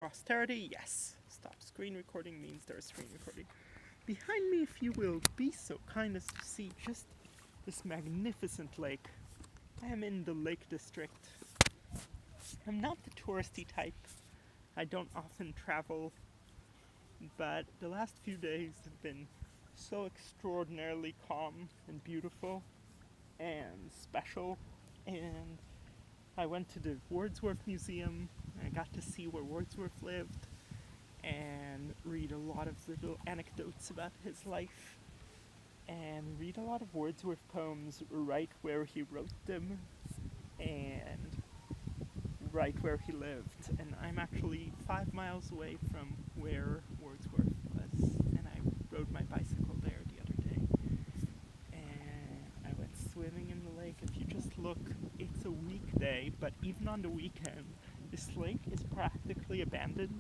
posterity, yes. Stop screen recording means there's screen recording. Behind me, if you will, be so kind as to see just this magnificent lake. I am in the Lake District. I'm not the touristy type. I don't often travel, but the last few days have been so extraordinarily calm and beautiful and special. And I went to the Wordsworth Museum. I got to see where Wordsworth lived and read a lot of little anecdotes about his life and read a lot of Wordsworth poems right where he wrote them and right where he lived. And I'm actually 5 miles away from where Wordsworth was, and I rode my bicycle there the other day. And I went swimming in the lake. If you just look, it's a weekday, but even on the weekend, this lake is practically abandoned,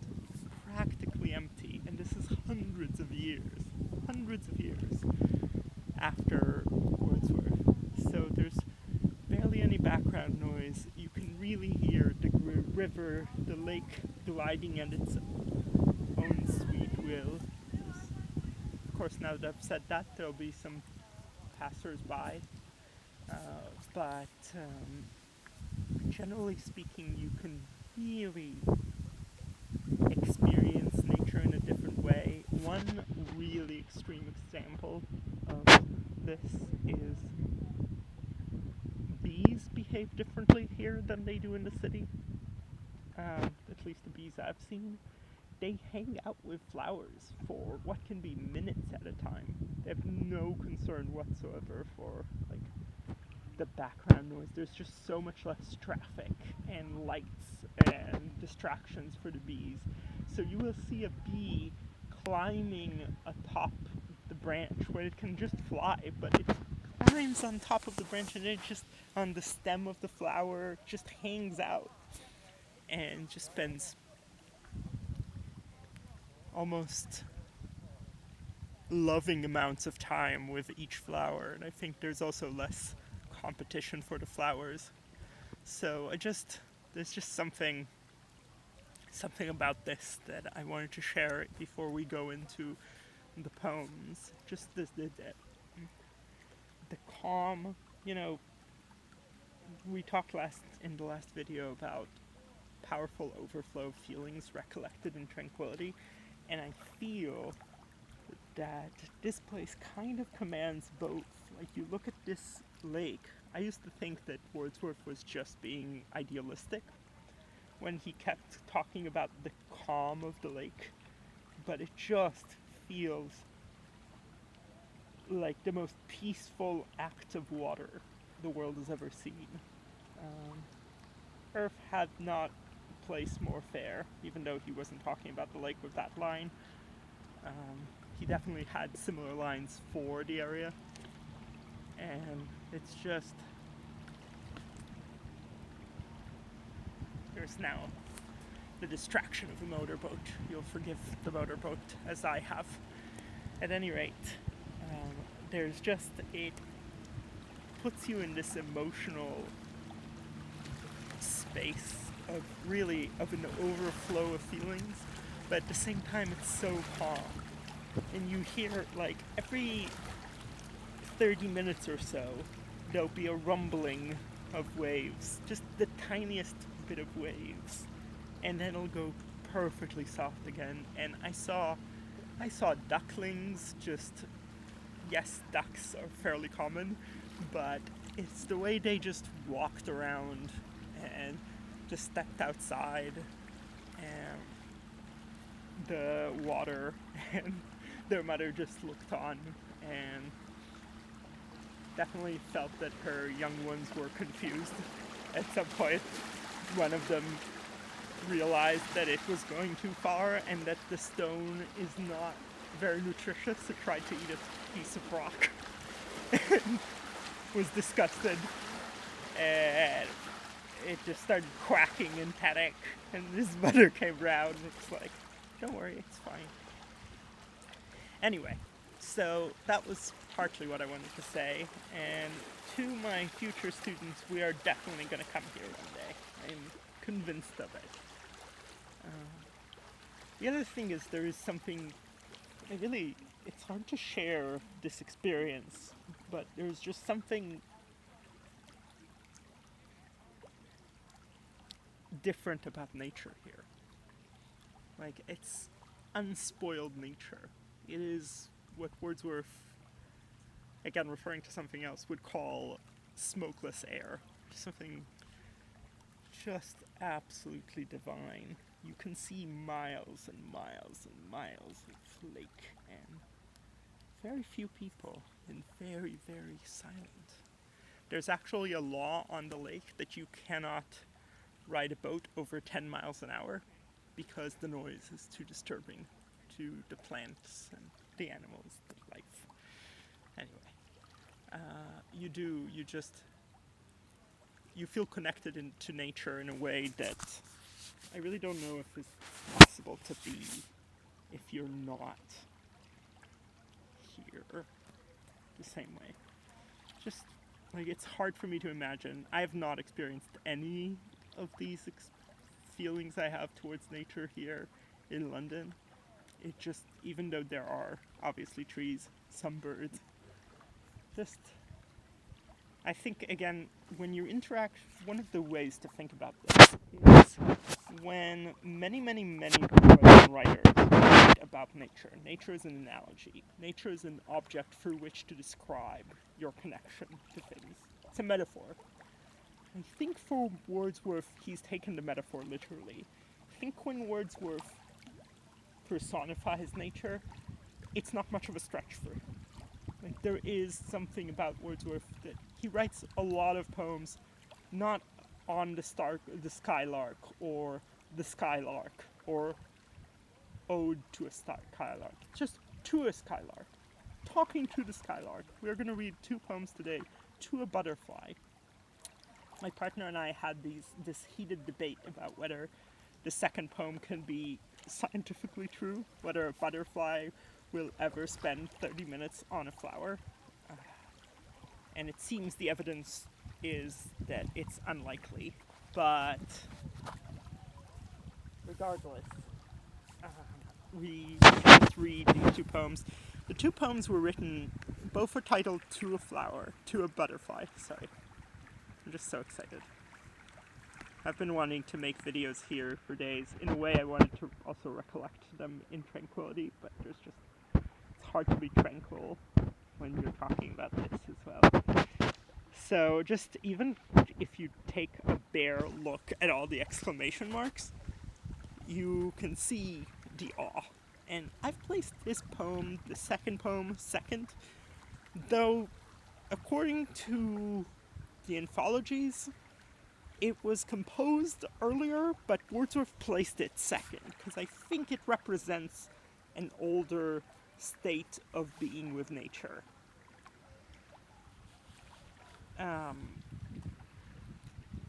practically empty, and this is hundreds of years after Wordsworth. So there's barely any background noise. You can really hear the river, the lake gliding at its own sweet will. Of course, now that I've said that, there'll be some passers-by, but generally speaking, you can really experience nature in a different way. One really extreme example of this is bees behave differently here than they do in the city. At least the bees I've seen. They hang out with flowers for what can be minutes at a time. They have no concern whatsoever for like the background noise. There's just so much less traffic and lights and distractions for the bees. So you will see a bee climbing atop the branch where it can just fly, but it climbs on top of the branch and it just on the stem of the flower just hangs out and just spends almost loving amounts of time with each flower. And I think there's also less competition for the flowers. So there's just something about this that I wanted to share before we go into the poems. Just the calm, we talked in the last video about powerful overflow of feelings recollected in tranquility, and I feel that this place kind of commands both. Like, you look at this lake, I used to think that Wordsworth was just being idealistic when he kept talking about the calm of the lake, but it just feels like the most peaceful act of water the world has ever seen. Earth had not a place more fair, even though he wasn't talking about the lake with that line. He definitely had similar lines for the area, and it's just, there's now the distraction of a motorboat. You'll forgive the motorboat, as I have. At any rate, there's just, it puts you in this emotional space of an overflow of feelings, but at the same time it's so calm. And you hear, like, every 30 minutes or so, there'll be a rumbling of waves, just the tiniest bit of waves, and then it'll go perfectly soft again. And I saw ducklings, yes, ducks are fairly common, but it's the way they just walked around and just stepped outside and the water, and their mother just looked on and definitely felt that her young ones were confused. At some point, one of them realized that it was going too far and that the stone is not very nutritious. It tried to eat a piece of rock and was disgusted, and it just started quacking in panic, and his mother came round and was like, don't worry, it's fine. Anyway, so that was partly what I wanted to say, and to my future students, we are definitely going to come here one day. I'm convinced of it. The other thing is there is something, it's hard to share this experience, but there's just something different about nature here. Like, it's unspoiled nature. It is what Wordsworth, again referring to something else, would call smokeless air. Something just absolutely divine. You can see miles and miles and miles of lake, and very few people, and very, very silent. There's actually a law on the lake that you cannot ride a boat over 10 miles an hour because the noise is too disturbing to the plants and the animals, the life. Anyway, you feel connected to nature in a way that I really don't know if it's possible to be if you're not here the same way. Just, like, it's hard for me to imagine. I have not experienced any of these feelings I have towards nature here in London. It just, even though there are obviously trees, some birds, just, I think, again, when you interact, one of the ways to think about this is when many, many, many poets and writers write about nature. Nature is an analogy. Nature is an object through which to describe your connection to things. It's a metaphor. I think for Wordsworth, he's taken the metaphor literally. I think when Wordsworth personifies nature, it's not much of a stretch for him. Like, there is something about Wordsworth that he writes a lot of poems not on the skylark, or the skylark, or ode to a skylark, just to a skylark, talking to the skylark. We're going to read 2 poems today, To a Butterfly. My partner and I had this heated debate about whether the second poem can be scientifically true, whether a butterfly will ever spend 30 minutes on a flower. And it seems the evidence is that it's unlikely. But regardless, we just read these 2 poems. The 2 poems were written, both are titled To a Flower, To a Butterfly, sorry. I'm just so excited. I've been wanting to make videos here for days. In a way, I wanted to also recollect them in tranquility, but it's hard to be tranquil when you're talking about this as well. So just even if you take a bare look at all the exclamation marks, you can see the awe. And I've placed this poem, the second poem, second, though according to the anthologies, it was composed earlier, but Wordsworth placed it second, because I think it represents an older state of being with nature.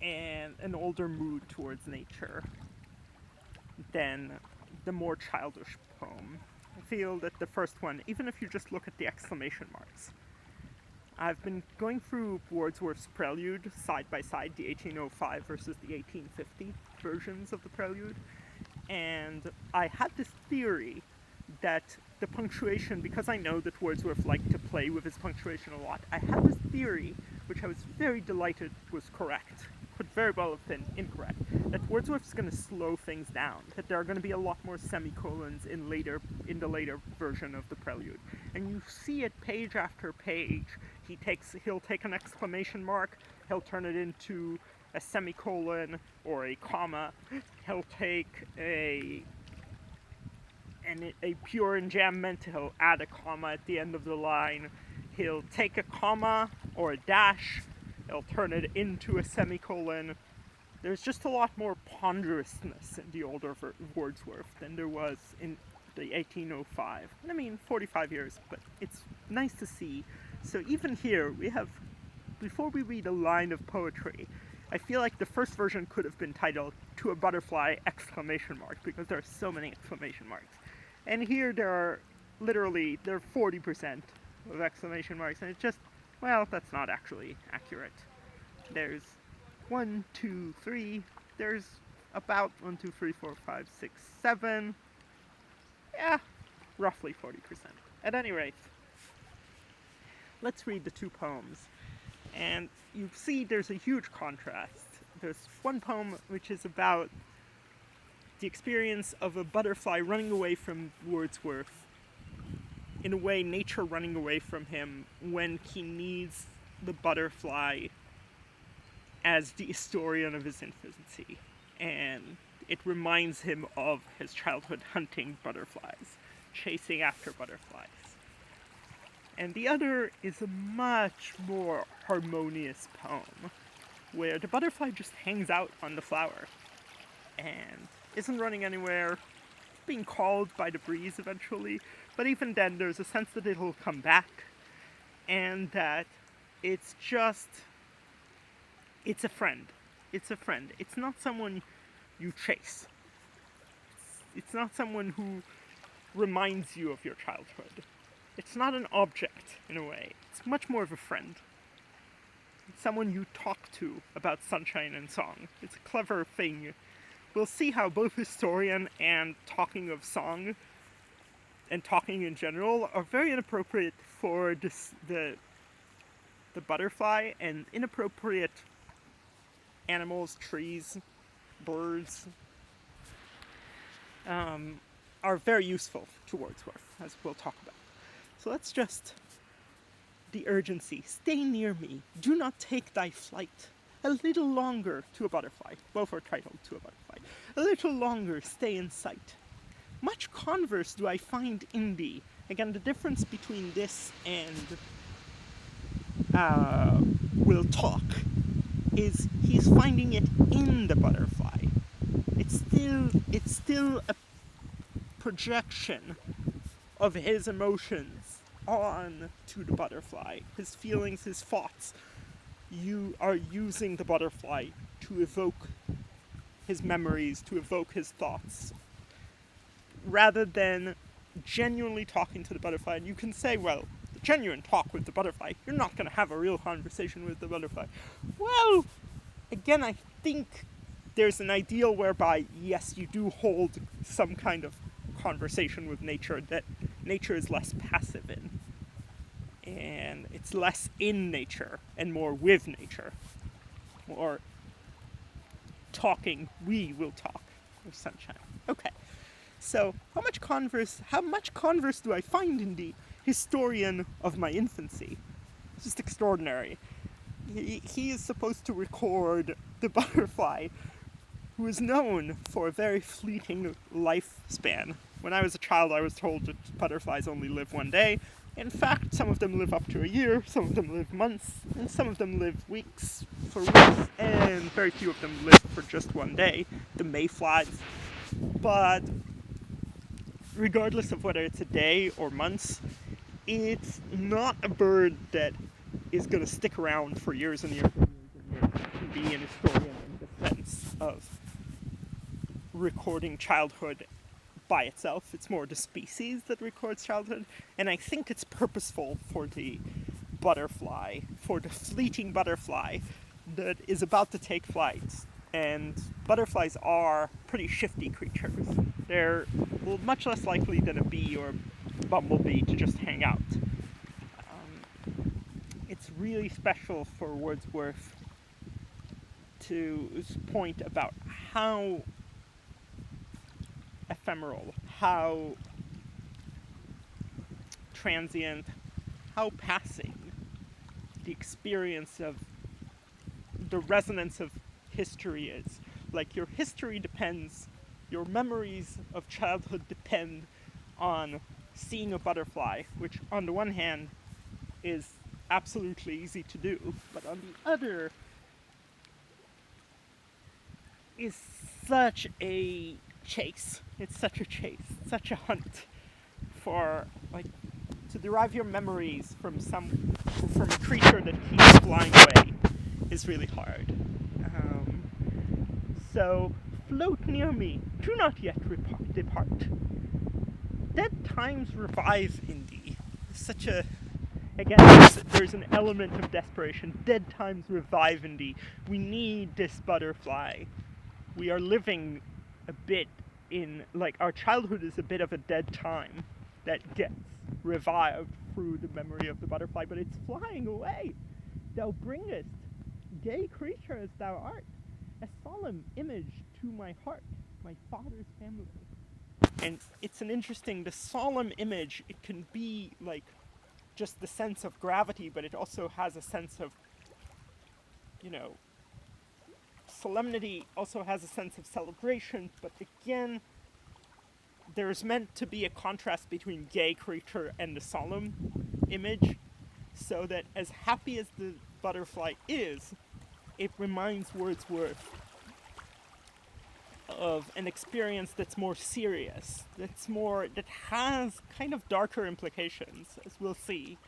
And an older mood towards nature than the more childish poem. I feel that the first one, even if you just look at the exclamation marks, I've been going through Wordsworth's Prelude side by side, the 1805 versus the 1850 versions of the Prelude, and I had this theory that the punctuation, because I know that Wordsworth liked to play with his punctuation a lot, I had this theory, which I was very delighted was correct, could very well have been incorrect, that Wordsworth's going to slow things down, that there are going to be a lot more semicolons in the later version of the Prelude. And you see it page after page. He'll take an exclamation mark, he'll turn it into a semicolon or a comma, he'll take a pure enjambment, he'll add a comma at the end of the line, he'll take a comma or a dash, he'll turn it into a semicolon. There's just a lot more ponderousness in the older Wordsworth than there was in the 1805. I mean, 45 years, but it's nice to see. So even here, before we read a line of poetry, I feel like the first version could have been titled To a Butterfly! Exclamation mark, because there are so many exclamation marks. And here there are 40% of exclamation marks, and it's just, well, that's not actually accurate. There's 1, 2, 3, there's about 1, 2, 3, 4, 5, 6, 7, Yeah, roughly 40%. At any rate, let's read the two poems. And you see there's a huge contrast. There's one poem which is about the experience of a butterfly running away from Wordsworth. In a way, nature running away from him when he needs the butterfly as the historian of his infancy. And it reminds him of his childhood hunting butterflies, chasing after butterflies. And the other is a much more harmonious poem, where the butterfly just hangs out on the flower and isn't running anywhere, being called by the breeze eventually, but even then there's a sense that it'll come back, and that it's a friend. It's a friend. It's not someone you chase. It's not someone who reminds you of your childhood. It's not an object, in a way. It's much more of a friend. It's someone you talk to about sunshine and song. It's a clever thing. We'll see how both historian and talking of song and talking in general are very inappropriate for the butterfly, and inappropriate animals, trees, birds are very useful to Wordsworth, as we'll talk about. So let's just... The urgency. Stay near me. Do not take thy flight. A little longer, to a butterfly. Both are titled to a butterfly. A little longer, stay in sight. Much converse do I find in thee. Again, the difference between this and will talk is he's finding it in the butterfly. It's still a projection of his emotions on to the butterfly. His feelings, his thoughts. You are using the butterfly to evoke his memories, to evoke his thoughts, rather than genuinely talking to the butterfly. And you can say, well, the genuine talk with the butterfly, you're not going to have a real conversation with the butterfly. Well, again, I think there's an ideal whereby, yes, you do hold some kind of conversation with nature that nature is less passive in. And it's less in nature and more with nature. More talking, we will talk with sunshine. Okay. So, how much converse do I find in the historian of my infancy? It's just extraordinary. He is supposed to record the butterfly, who is known for a very fleeting lifespan. When I was a child, I was told that butterflies only live one day. In fact, some of them live up to a year, some of them live months, and some of them live weeks, and very few of them live for just one day, the mayflies. But regardless of whether it's a day or months, it's not a bird that is going to stick around for years and years and years and years to be an historian in the sense of recording childhood by itself. It's more the species that records childhood, and I think it's purposeful for the butterfly, for the fleeting butterfly that is about to take flight. And butterflies are pretty shifty creatures. They're much less likely than a bee or a bumblebee to just hang out. It's really special for Wordsworth to point about how ephemeral, how transient, how passing the experience of the resonance of history is. Like, your history depends, your memories of childhood depend on seeing a butterfly, which on the one hand is absolutely easy to do, but on the other is such a chase. It's such a chase, such a hunt for, like, to derive your memories from a creature that keeps flying away is really hard. So, float near me, do not yet depart. Dead times revive in thee. Such a, again, there's an element of desperation. Dead times revive in thee. We need this butterfly. We are living a bit in, like, our childhood is a bit of a dead time that gets revived through the memory of the butterfly, but it's flying away. Thou bringest, gay creature as thou art, a solemn image to my heart, my father's family. And it's an interesting, the solemn image, it can be like just the sense of gravity, but it also has a sense of, you know, solemnity, also has a sense of celebration, but again, there's meant to be a contrast between gay creature and the solemn image, so that as happy as the butterfly is, it reminds Wordsworth of an experience that's more serious, that has kind of darker implications, as we'll see.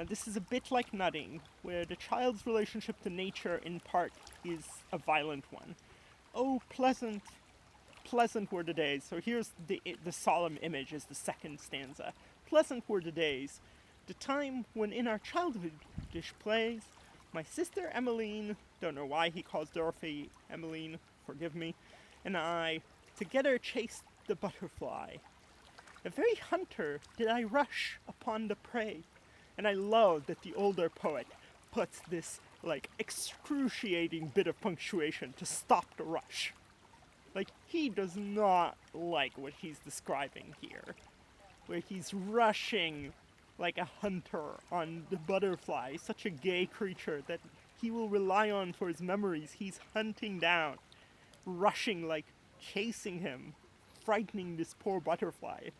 This is a bit like nutting, where the child's relationship to nature, in part, is a violent one. Oh, pleasant, pleasant were the days. So here's the solemn image as the second stanza. Pleasant were the days, the time when in our childhood dish plays, my sister Emmeline, don't know why he calls Dorothy Emmeline, forgive me, and I together chased the butterfly. A very hunter did I rush upon the prey. And I love that the older poet puts this, like, excruciating bit of punctuation to stop the rush. Like, he does not like what he's describing here, where he's rushing like a hunter on the butterfly, such a gay creature that he will rely on for his memories. He's hunting down, rushing, like, chasing him, frightening this poor butterfly.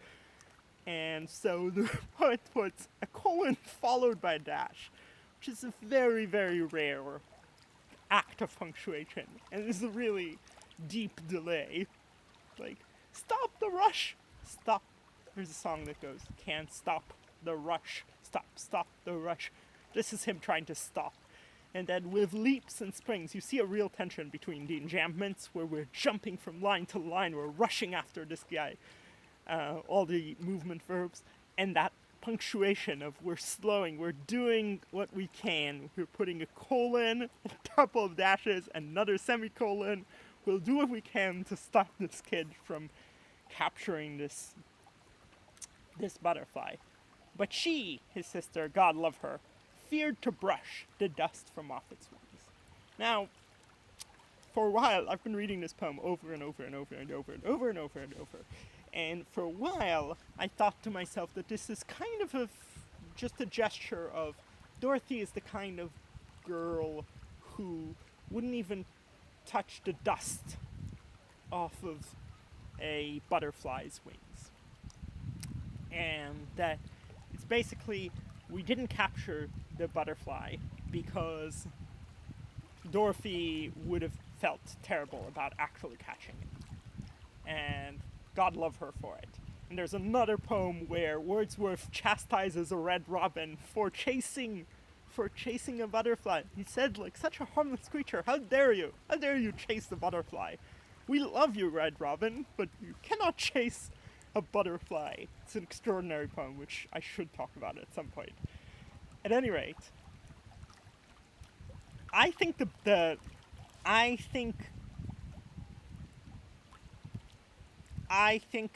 And so the poet puts a colon followed by a dash, which is a very, very rare act of punctuation. And it's a really deep delay. Like, stop the rush! Stop. There's a song that goes, can't stop the rush. Stop, stop the rush. This is him trying to stop. And then with leaps and springs, you see a real tension between the enjambments, where we're jumping from line to line, we're rushing after this guy. All the movement verbs, and that punctuation of we're slowing, we're doing what we can, we're putting a colon, a couple of dashes, another semicolon, we'll do what we can to stop this kid from capturing this butterfly. But she, his sister, God love her, feared to brush the dust from off its wings. Now, for a while, I've been reading this poem over and over and over and over and over and over and over. And for a while, I thought to myself that this is kind of just a gesture of Dorothy is the kind of girl who wouldn't even touch the dust off of a butterfly's wings. And that it's basically, we didn't capture the butterfly because Dorothy would have felt terrible about actually catching it. And God love her for it. And there's another poem where Wordsworth chastises a red robin for chasing a butterfly. He said, like, such a harmless creature, how dare you chase the butterfly? We love you, red robin, but you cannot chase a butterfly. It's an extraordinary poem, which I should talk about at some point. At any rate, I think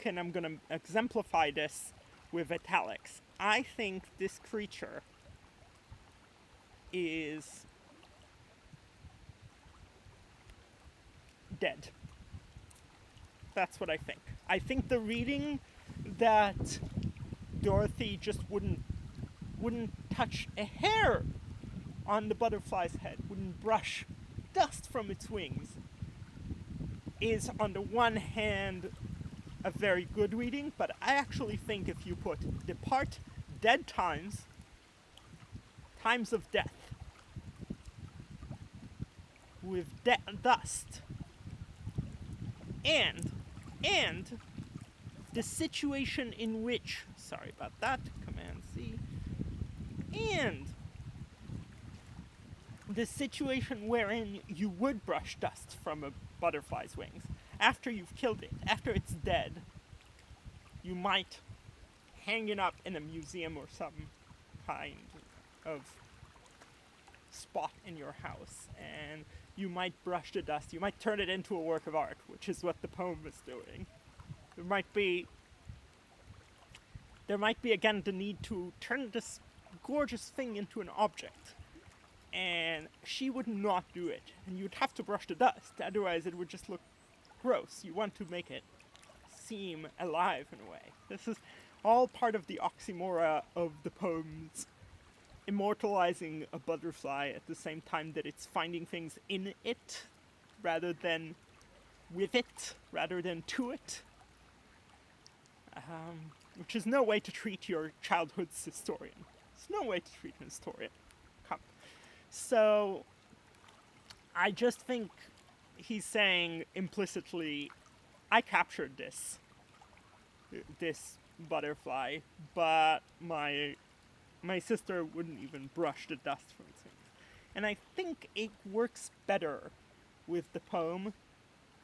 and I'm going to exemplify this with italics, I think this creature is dead. That's what I think. I think the reading that Dorothy just wouldn't touch a hair on the butterfly's head, wouldn't brush dust from its wings, is on the one hand a very good reading, but I actually think if you put depart dead times of death with dust and the situation in which, sorry about that, Command C, and the situation wherein you would brush dust from a butterfly's wings, after you've killed it, after it's dead, you might hang it up in a museum or some kind of spot in your house. And you might brush the dust, you might turn it into a work of art, which is what the poem is doing. There might be again the need to turn this gorgeous thing into an object. And she would not do it. And you'd have to brush the dust, otherwise it would just look gross. You want to make it seem alive in a way. This is all part of the oxymora of the poems immortalizing a butterfly at the same time that it's finding things in it rather than with it, rather than to it. Which is no way to treat your childhood's historian. It's no way to treat an historian. Come. So, I just think he's saying implicitly, I captured this butterfly, but my sister wouldn't even brush the dust from its wings. And I think it works better with the poem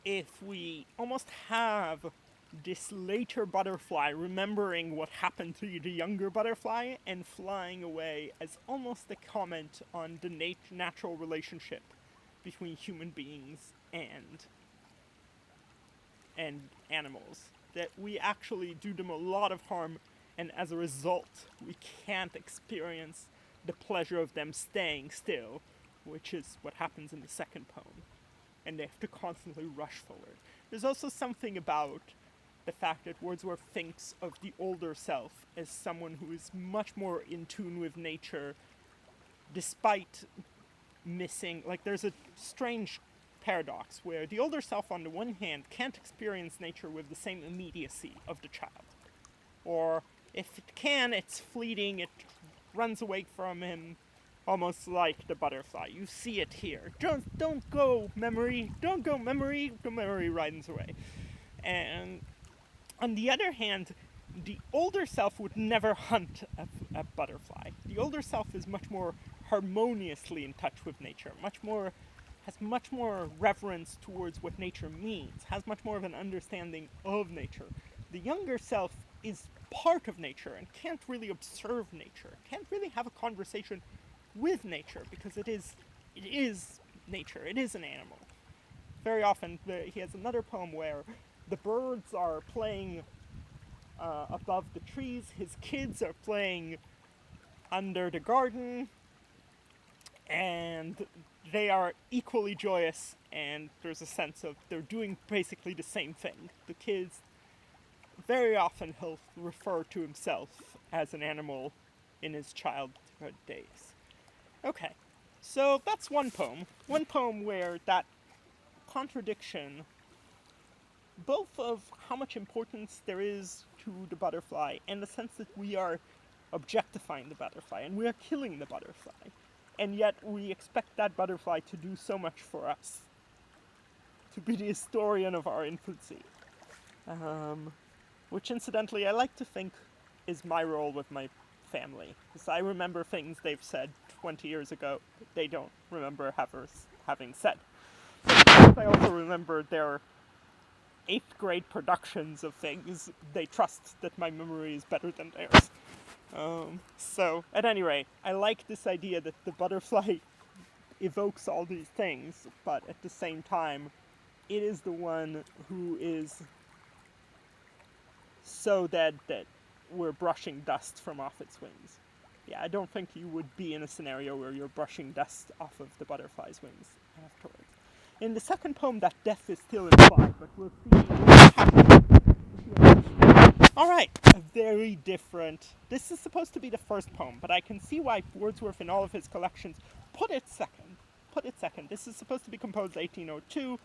if we almost have this later butterfly remembering what happened to the younger butterfly and flying away as almost a comment on the natural relationship between human beings and animals. That we actually do them a lot of harm, and as a result, we can't experience the pleasure of them staying still, which is what happens in the second poem. And they have to constantly rush forward. There's also something about the fact that Wordsworth thinks of the older self as someone who is much more in tune with nature, despite missing, like there's a strange paradox where the older self on the one hand can't experience nature with the same immediacy of the child. Or if it can, it's fleeting, it runs away from him, almost like the butterfly. You see it here. Don't go, memory, don't go, memory, the memory runs away. And on the other hand, the older self would never hunt a butterfly. The older self is much more harmoniously in touch with nature, has much more reverence towards what nature means, has much more of an understanding of nature. The younger self is part of nature and can't really observe nature, can't really have a conversation with nature because it is nature, it is an animal. Very often, he has another poem where the birds are playing above the trees, his kids are playing under the garden, and they are equally joyous, and there's a sense of they're doing basically the same thing. The kids, very often he'll refer to himself as an animal in his childhood days. Okay, so that's one poem where that contradiction, both of how much importance there is to the butterfly and the sense that we are objectifying the butterfly and we are killing the butterfly, and yet we expect that butterfly to do so much for us, to be the historian of our infancy, which incidentally I like to think is my role with my family, because I remember things they've said 20 years ago that they don't remember having said. I also remember their 8th grade productions of things. They trust that my memory is better than theirs. So, at any rate, I like this idea that the butterfly evokes all these things, but at the same time, it is the one who is so dead that we're brushing dust from off its wings. Yeah, I don't think you would be in a scenario where you're brushing dust off of the butterfly's wings afterwards. In the second poem, that death is still implied, but we'll see what happens. Alright, a very different... This is supposed to be the first poem, but I can see why Wordsworth in all of his collections put it second. This is supposed to be composed 1802,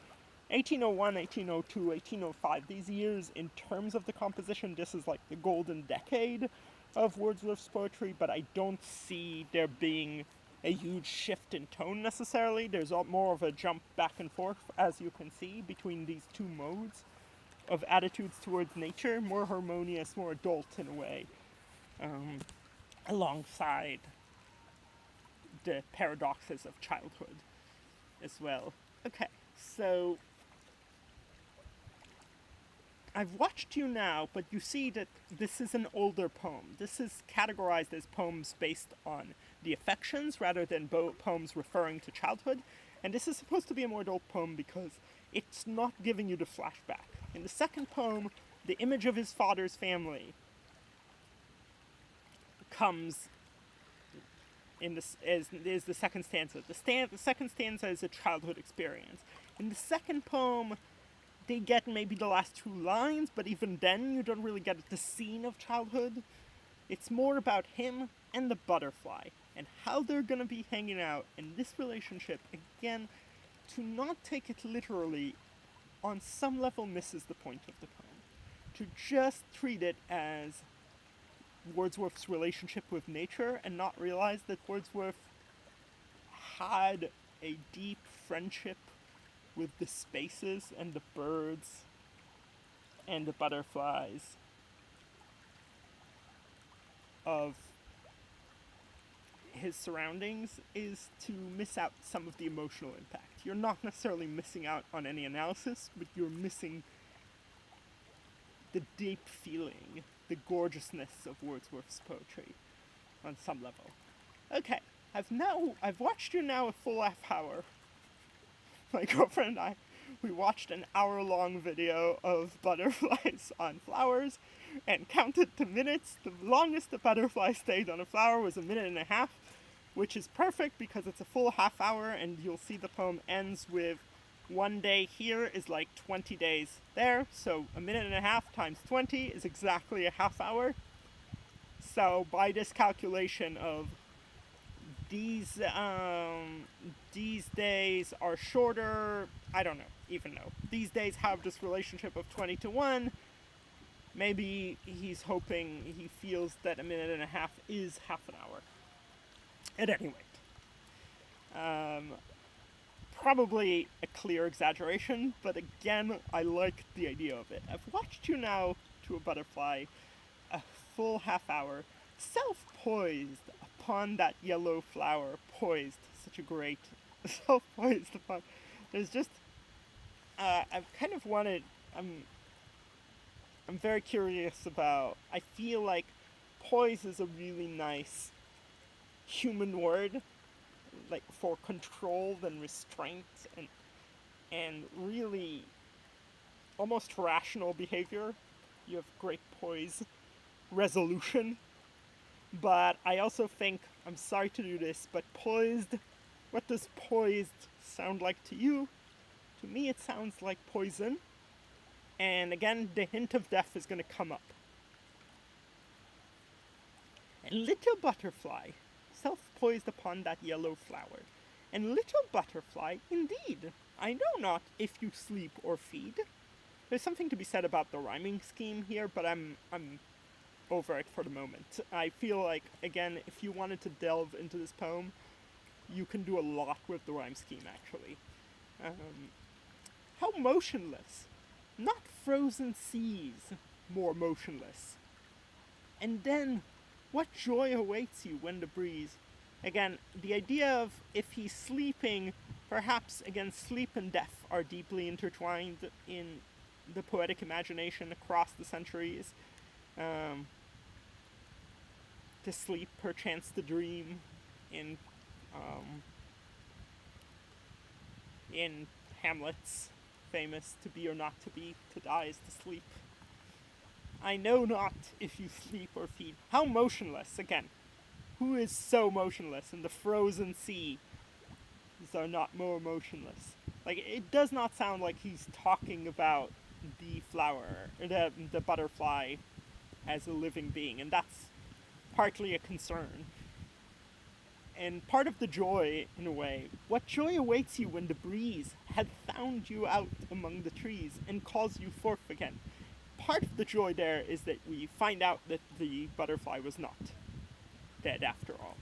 1801, 1802, 1805. These years, in terms of the composition, this is like the golden decade of Wordsworth's poetry, but I don't see there being a huge shift in tone necessarily. There's more of a jump back and forth, as you can see, between these two modes of attitudes towards nature, more harmonious, more adult in a way, alongside the paradoxes of childhood as well. Okay, so I've watched you now, but you see that this is an older poem. This is categorized as poems based on the affections rather than poems referring to childhood. And this is supposed to be a more adult poem because it's not giving you the flashback. In the second poem, the image of his father's family comes in this is the second stanza. The second stanza is a childhood experience. In the second poem, they get maybe the last 2 lines, but even then you don't really get the scene of childhood. It's more about him and the butterfly and how they're gonna be hanging out in this relationship. Again, to not take it literally, on some level misses the point of the poem. To just treat it as Wordsworth's relationship with nature and not realize that Wordsworth had a deep friendship with the spaces and the birds and the butterflies of his surroundings is to miss out some of the emotional impact. You're not necessarily missing out on any analysis, but you're missing the deep feeling, the gorgeousness of Wordsworth's poetry on some level. Okay, I've watched you now a full half hour. My girlfriend and I, we watched an hour-long video of butterflies on flowers and counted the minutes. The longest the butterfly stayed on a flower was 1.5 minutes, which is perfect because it's a full half hour, and you'll see the poem ends with 1 day here is like 20 days there, so 1.5 minutes times 20 is exactly a half hour. So by this calculation of these days are shorter, I don't even know. These days have this relationship of 20-1. Maybe he's hoping, he feels that 1.5 minutes is half an hour. At any rate, probably a clear exaggeration, but again, I like the idea of it. I've watched you now to a butterfly a full half hour, self-poised upon that yellow flower, poised, such a great, self-poised upon, there's just, I've kind of wanted, I'm very curious about, I feel like poise is a really nice human word, like for control and restraint and really almost rational behavior. You have great poise, resolution, but I also think, I'm sorry to do this, but poised, what does poised sound like to you? To me it sounds like poison, and again the hint of death is going to come up. And little butterfly, self-poised upon that yellow flower. And little butterfly, indeed, I know not if you sleep or feed. There's something to be said about the rhyming scheme here, but I'm over it for the moment. I feel like, again, if you wanted to delve into this poem, you can do a lot with the rhyme scheme, actually. How motionless. Not frozen seas, more motionless. And then, what joy awaits you when the breeze... Again, the idea of if he's sleeping, perhaps, again, sleep and death are deeply intertwined in the poetic imagination across the centuries. To sleep, perchance to dream, in Hamlet's famous "to be or not to be, to die is to sleep." I know not if you sleep or feed. How motionless, again. Who is so motionless in the frozen sea? These are not more motionless. Like, it does not sound like he's talking about the flower, or the butterfly as a living being, and that's partly a concern. And part of the joy, in a way, what joy awaits you when the breeze had found you out among the trees and calls you forth again? Part of the joy there is that we find out that the butterfly was not dead after all,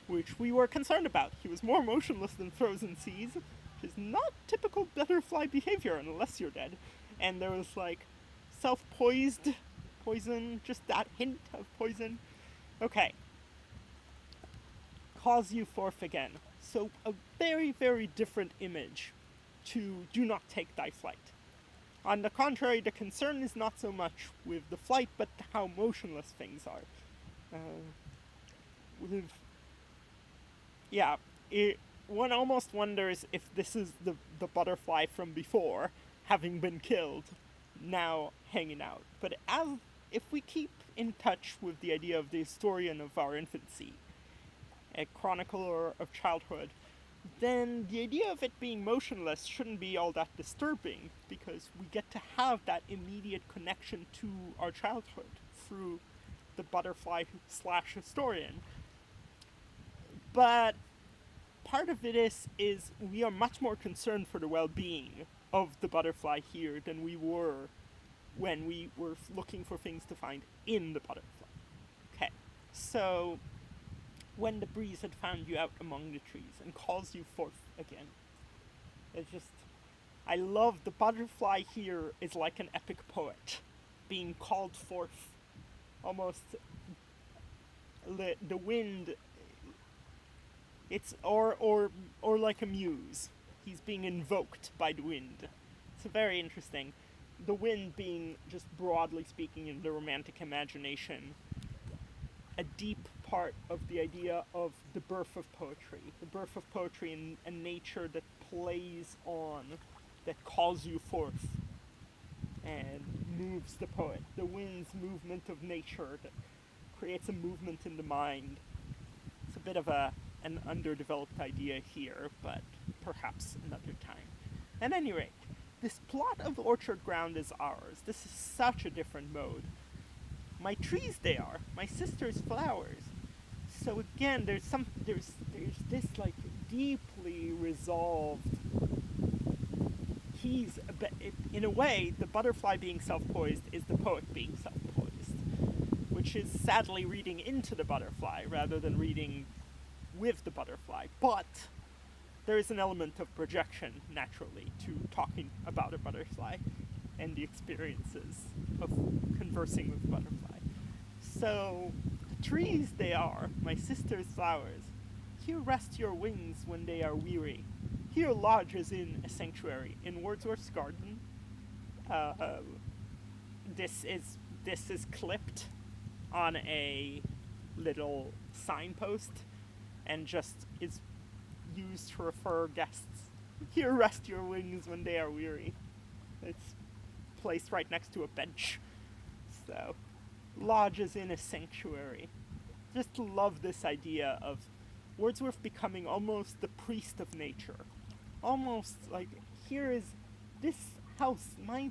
which we were concerned about. He was more motionless than frozen seas, which is not typical butterfly behavior unless you're dead. And there was like self-poised poison, just that hint of poison. Okay. Calls you forth again. So a very, very different image to do not take thy flight. On the contrary, the concern is not so much with the flight, but how motionless things are. one almost wonders if this is the butterfly from before, having been killed, now hanging out. But as if we keep in touch with the idea of the historian of our infancy, a chronicler of childhood, then the idea of it being motionless shouldn't be all that disturbing, because we get to have that immediate connection to our childhood through the butterfly slash historian. But part of it is we are much more concerned for the well-being of the butterfly here than we were when we were looking for things to find in the butterfly. Okay, so when the breeze had found you out among the trees and calls you forth again, it's just, I love the butterfly here is like an epic poet being called forth. Almost the wind, it's or like a muse. He's being invoked by the wind. It's very interesting. The wind being, just broadly speaking, in the romantic imagination, a deep part of the idea of the birth of poetry and nature that plays on, that calls you forth and moves the poet. The wind's movement of nature that creates a movement in the mind. It's a bit of an underdeveloped idea here, but perhaps another time. At any rate, this plot of orchard ground is ours. This is such a different mode. My trees they are, my sister's flowers. So again, there's this like deeply resolved. He's in a way, the butterfly being self-poised is the poet being self-poised, which is sadly reading into the butterfly rather than reading with the butterfly. But there is an element of projection, naturally, to talking about a butterfly and the experiences of conversing with the butterfly. So, the trees they are, my sister's flowers. Here rest your wings when they are weary. Here lodges in a sanctuary. In Wordsworth's garden, this is clipped on a little signpost and just is used to refer guests. Here rest your wings when they are weary. It's placed right next to a bench. So, lodges in a sanctuary. Just love this idea of Wordsworth becoming almost the priest of nature. Almost like, here is this house, my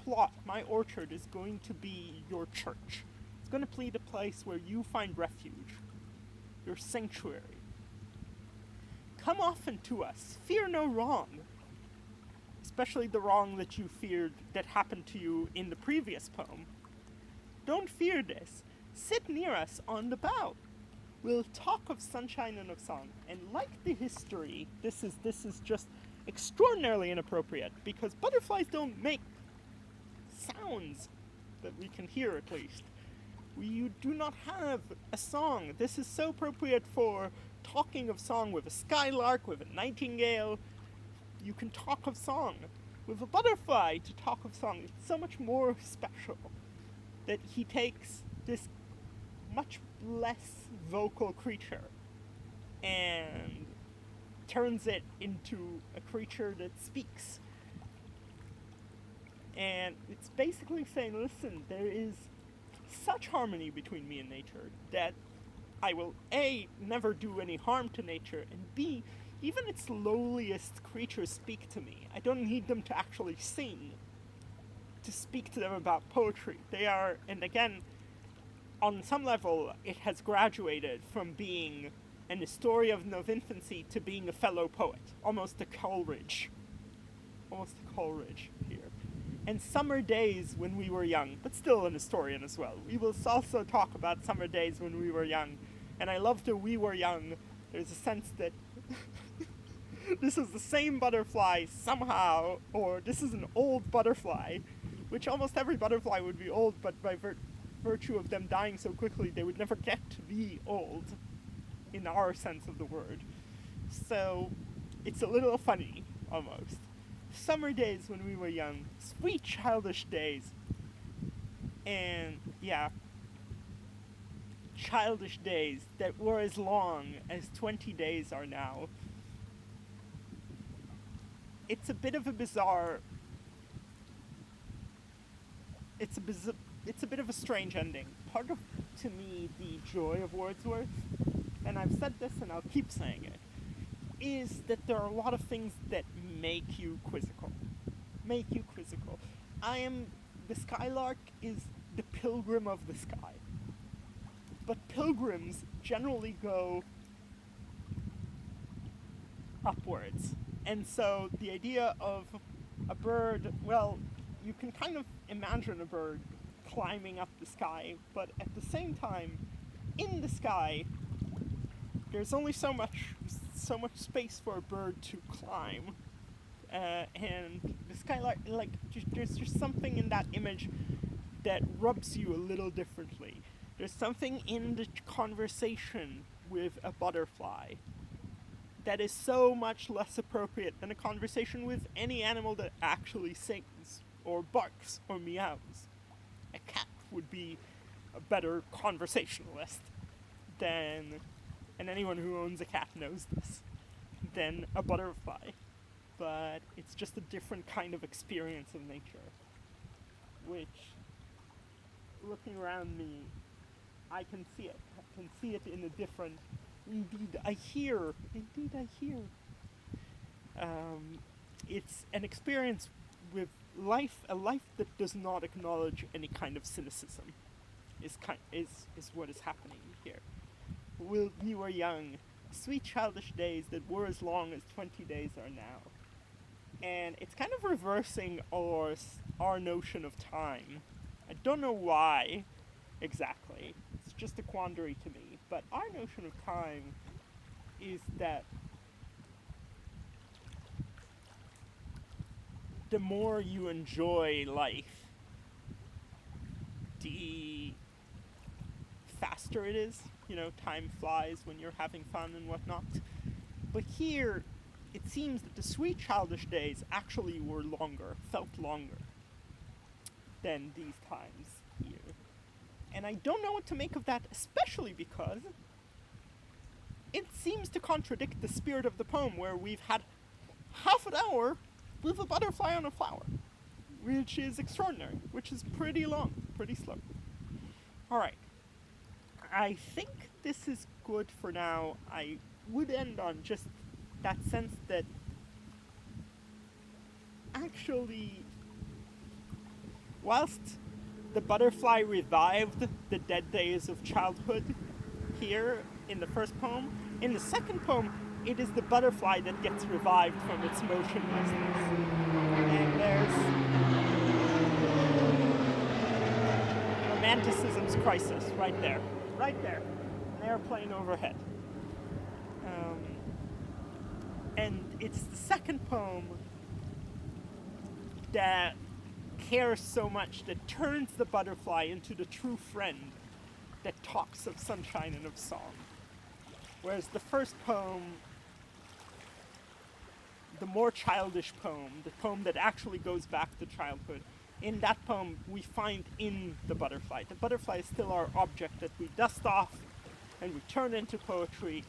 plot, my orchard is going to be your church. It's going to be the place where you find refuge, your sanctuary. Come often to us, fear no wrong. Especially the wrong that you feared that happened to you in the previous poem. Don't fear this. Sit near us on the bough. We'll talk of sunshine and of song. And like the history, this is just extraordinarily inappropriate, because butterflies don't make sounds that we can hear, at least. You do not have a song. This is so appropriate for talking of song with a skylark, with a nightingale. You can talk of song. With a butterfly, to talk of song, it's so much more special that he takes this much less vocal creature and turns it into a creature that speaks. And it's basically saying, listen, there is such harmony between me and nature that I will A, never do any harm to nature, and B, even its lowliest creatures speak to me. I don't need them to actually sing to speak to them about poetry. They are, and again, on some level, it has graduated from being an historian of infancy to being a fellow poet. Almost a Coleridge here. And summer days when we were young, but still an historian as well. We will also talk about summer days when we were young. And I love the we were young. There's a sense that this is the same butterfly somehow, or this is an old butterfly, which almost every butterfly would be old, but by virtue of them dying so quickly, they would never get to be old, in our sense of the word. So, it's a little funny, almost. Summer days when we were young, sweet childish days. And, yeah, childish days that were as long as 20 days are now. it's a bit of a bizarre. It's a bit of a strange ending. Part of, to me, the joy of Wordsworth, and I've said this and I'll keep saying it, is that there are a lot of things that make you quizzical. The skylark is the pilgrim of the sky. But pilgrims generally go upwards. And so the idea of a bird, well, you can kind of imagine a bird climbing up the sky, but at the same time, in the sky, there's only so much space for a bird to climb. And the skylark, there's just something in that image that rubs you a little differently. There's something in the conversation with a butterfly that is so much less appropriate than a conversation with any animal that actually sings, or barks, or meows. A cat would be a better conversationalist than, and anyone who owns a cat knows this, than a butterfly. But it's just a different kind of experience of nature, which, looking around me, I can see it. I can see it in a different, indeed I hear. It's an experience with life, a life that does not acknowledge any kind of cynicism, is what is happening here. When you were young, sweet childish days that were as long as 20 days are now. And it's kind of reversing our notion of time. I don't know why exactly. It's just a quandary to me. But our notion of time is that the more you enjoy life, the faster it is. You know, time flies when you're having fun and whatnot. But here, it seems that the sweet childish days actually were felt longer than these times here. And I don't know what to make of that, especially because it seems to contradict the spirit of the poem, where we've had half an hour with a butterfly on a flower, which is extraordinary, which is pretty long, pretty slow. Alright, I think this is good for now. I would end on just that sense that actually, whilst the butterfly revived the dead days of childhood here in the first poem, in the second poem, it is the butterfly that gets revived from its motionlessness. And there's romanticism's crisis right there. An airplane overhead. And it's the second poem that cares so much, that turns the butterfly into the true friend that talks of sunshine and of song. Whereas the first poem, the more childish poem, the poem that actually goes back to childhood, in that poem we find in the butterfly. The butterfly is still our object that we dust off and we turn into poetry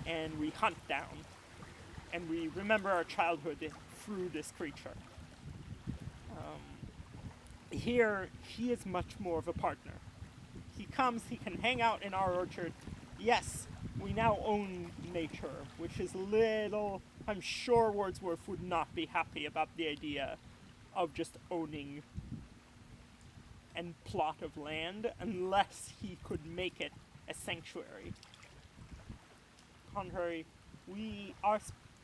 and we hunt down. And we remember our childhood through this creature. Here, he is much more of a partner. He comes, he can hang out in our orchard. Yes, we now own nature, which is little... I'm sure Wordsworth would not be happy about the idea of just owning a plot of land unless he could make it a sanctuary. Contrary,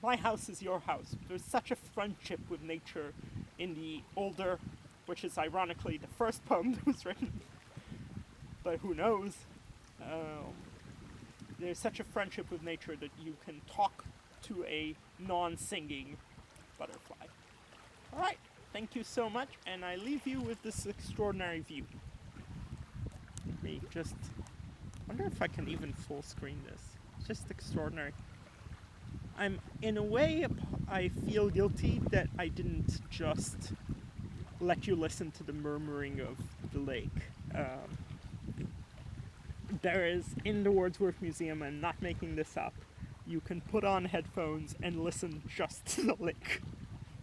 my house is your house. There's such a friendship with nature in the older, which is ironically the first poem that was written, but who knows? There's such a friendship with nature that you can talk to a non-singing butterfly. Alright, thank you so much, and I leave you with this extraordinary view. Let me just wonder if I can even full screen this. It's just extraordinary. In a way, I feel guilty that I didn't just let you listen to the murmuring of the lake. There is, in the Wordsworth Museum, I'm not making this up, you can put on headphones and listen just to the lake.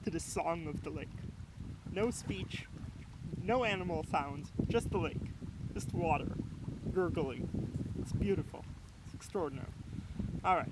to the song of the lake. No speech, no animal sounds, just the lake. Just water, gurgling. It's beautiful. It's extraordinary. Alright.